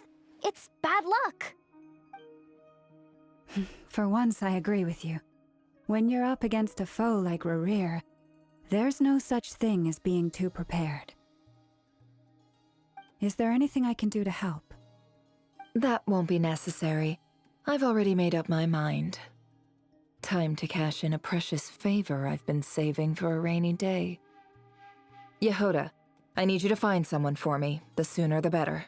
It's bad luck. For once, I agree with you. When you're up against a foe like Rerir, there's no such thing as being too prepared. Is there anything I can do to help? That won't be necessary. I've already made up my mind. Time to cash in a precious favor I've been saving for a rainy day. Jahoda, I need you to find someone for me. The sooner the better.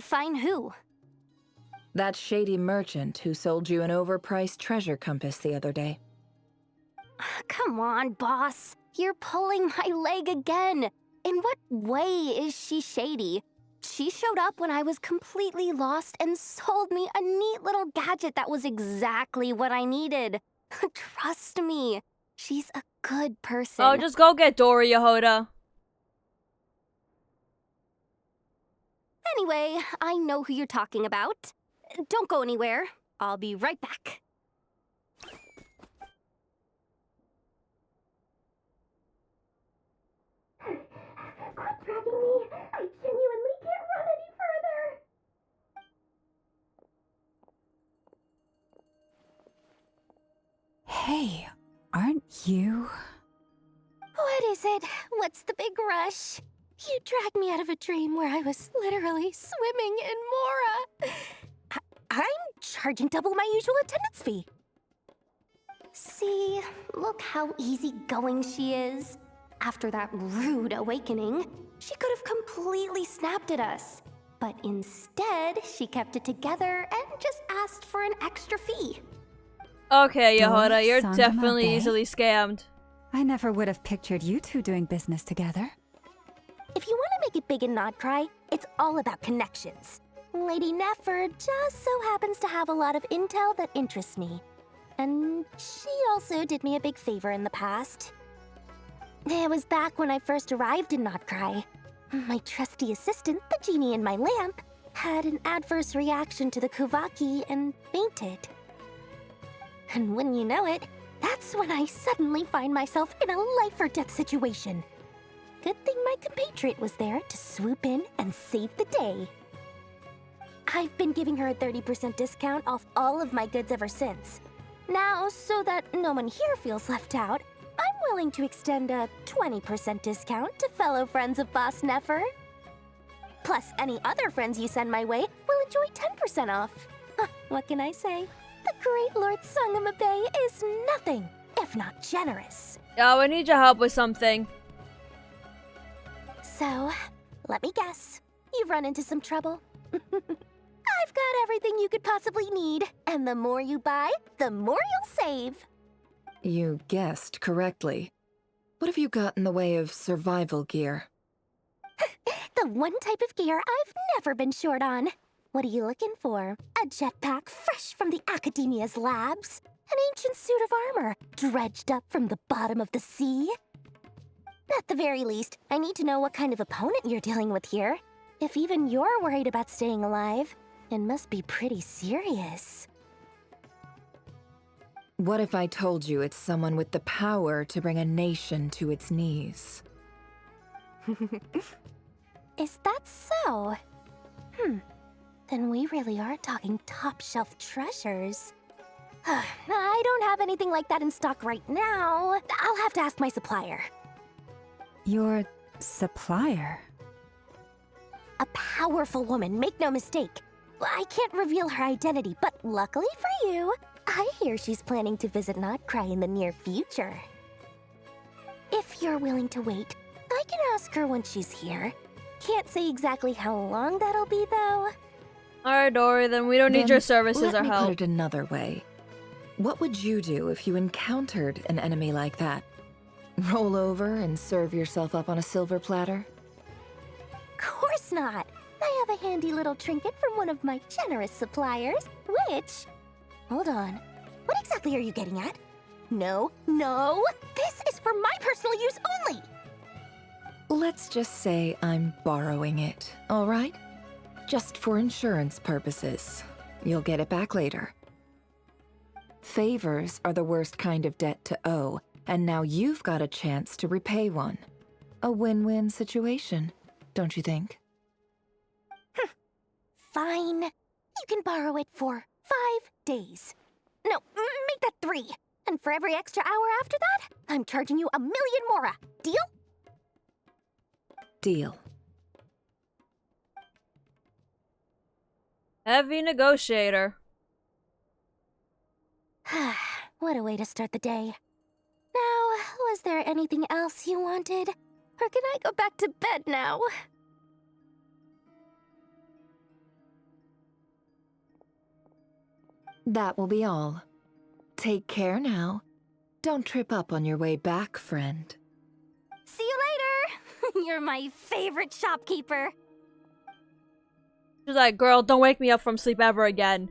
Find who? That shady merchant who sold you an overpriced treasure compass the other day. Come on, boss. You're pulling my leg again. In what way is she shady? She showed up when I was completely lost and sold me a neat little gadget that was exactly what I needed. Trust me, she's a good person. Oh, just go get Dory, Jahoda. Anyway, I know who you're talking about. Don't go anywhere. I'll be right back. Quit dragging me. I genuinely can't run any further. Hey, aren't you? What is it? What's the big rush? You dragged me out of a dream where I was literally swimming in Mora. I'm charging double my usual attendance fee. See, look how easygoing she is. After that rude awakening, she could have completely snapped at us. But instead, she kept it together and just asked for an extra fee. Okay, Jahoda, you're Dory, definitely Sandrone. easily scammed. I never would have pictured you two doing business together. If you want to make it big in Nod Krai, it's all about connections. Lady Nefer just so happens to have a lot of intel that interests me. And she also did me a big favor in the past. It was back when I first arrived in Nod Krai. My trusty assistant, the genie in my lamp, had an adverse reaction to the Kuuvaki and fainted. And when you know it, that's when I suddenly find myself in a life-or-death situation. Good thing my compatriot was there to swoop in and save the day. I've been giving her a 30% discount off all of my goods ever since. Now, so that no one here feels left out, I'm willing to extend a 20% discount to fellow friends of Boss Nefer. Plus, any other friends you send my way will enjoy 10% off. What can I say? The great Lord Sangamabe is nothing if not generous. Yo, I need your help with something. So, let me guess. You've run into some trouble? I've got everything you could possibly need. And the more you buy, the more you'll save. You guessed correctly. What have you got in the way of survival gear? The one type of gear I've never been short on. What are you looking for? A jetpack fresh from the Academia's labs? An ancient suit of armor dredged up from the bottom of the sea? At the very least, I need to know what kind of opponent you're dealing with here. If even you're worried about staying alive, it must be pretty serious. What if I told you it's someone with the power to bring a nation to its knees? Is that so? Then we really are talking top-shelf treasures. I don't have anything like that in stock right now. I'll have to ask my supplier. Your supplier? A powerful woman, make no mistake. I can't reveal her identity, but luckily for you, I hear she's planning to visit Nod Krai in the near future. If you're willing to wait, I can ask her when she's here. Can't say exactly how long that'll be, though. Alright, Dory, then we don't need your services or Let me help. put it another way. What would you do if you encountered an enemy like that? Roll over and serve yourself up on a silver platter? Course not. I have a handy little trinket from one of my generous suppliers, which... Hold on. What exactly are you getting at? No, no! This is for my personal use only! Let's just say I'm borrowing it, all right? Just for insurance purposes. You'll get it back later. Favors are the worst kind of debt to owe, and now you've got a chance to repay one. A win-win situation, don't you think? Fine. You can borrow it for 5 days. No, make that 3. And for every extra hour after that, I'm charging you 1,000,000 mora. Deal? Deal. Heavy negotiator. What a way to start the day. Now, was there anything else you wanted? Or can I go back to bed now? That will be all. Take care now. Don't trip up on your way back, friend. See you later! You're my favorite shopkeeper. She's like, girl, don't wake me up from sleep ever again.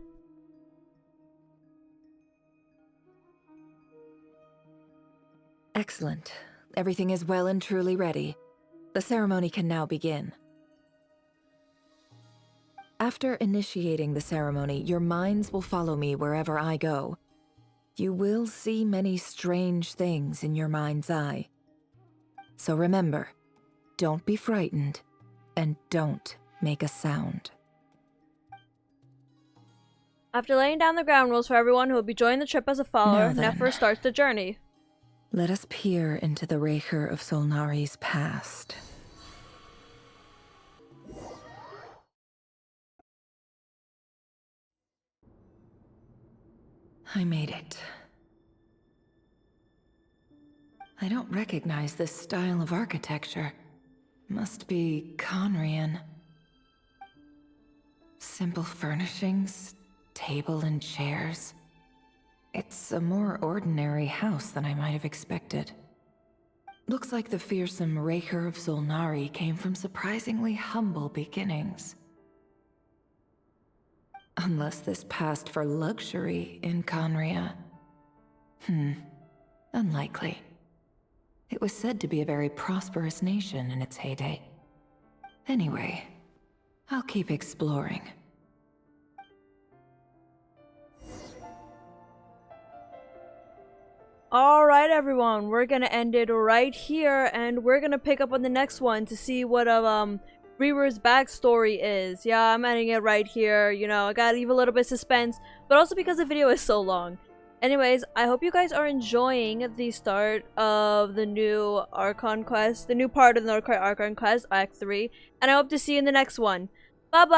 Excellent. Everything is well and truly ready. The ceremony can now begin. After initiating the ceremony, your minds will follow me wherever I go. You will see many strange things in your mind's eye. So remember, don't be frightened, and don't make a sound. After laying down the ground rules for everyone who will be joining the trip as a follower, Now then. Nefer starts the journey. Let us peer into the Rerir of Solnari's past. I made it. I don't recognize this style of architecture. Must be Conrian. Simple furnishings, table and chairs. It's a more ordinary house than I might have expected. Looks like the fearsome Rerir of Solnari came from surprisingly humble beginnings. Unless this passed for luxury in Conria. Unlikely. It was said to be a very prosperous nation in its heyday. Anyway, I'll keep exploring. Alright everyone, we're gonna end it right here, and we're gonna pick up on the next one to see what Rerir's backstory is. Yeah, I'm ending it right here. You know, I gotta leave a little bit of suspense, but also because the video is so long. Anyways, I hope you guys are enjoying the start of the new Archon quest, the new part of the Nod Krai Archon quest, Act 3, and I hope to see you in the next one. Bye-bye!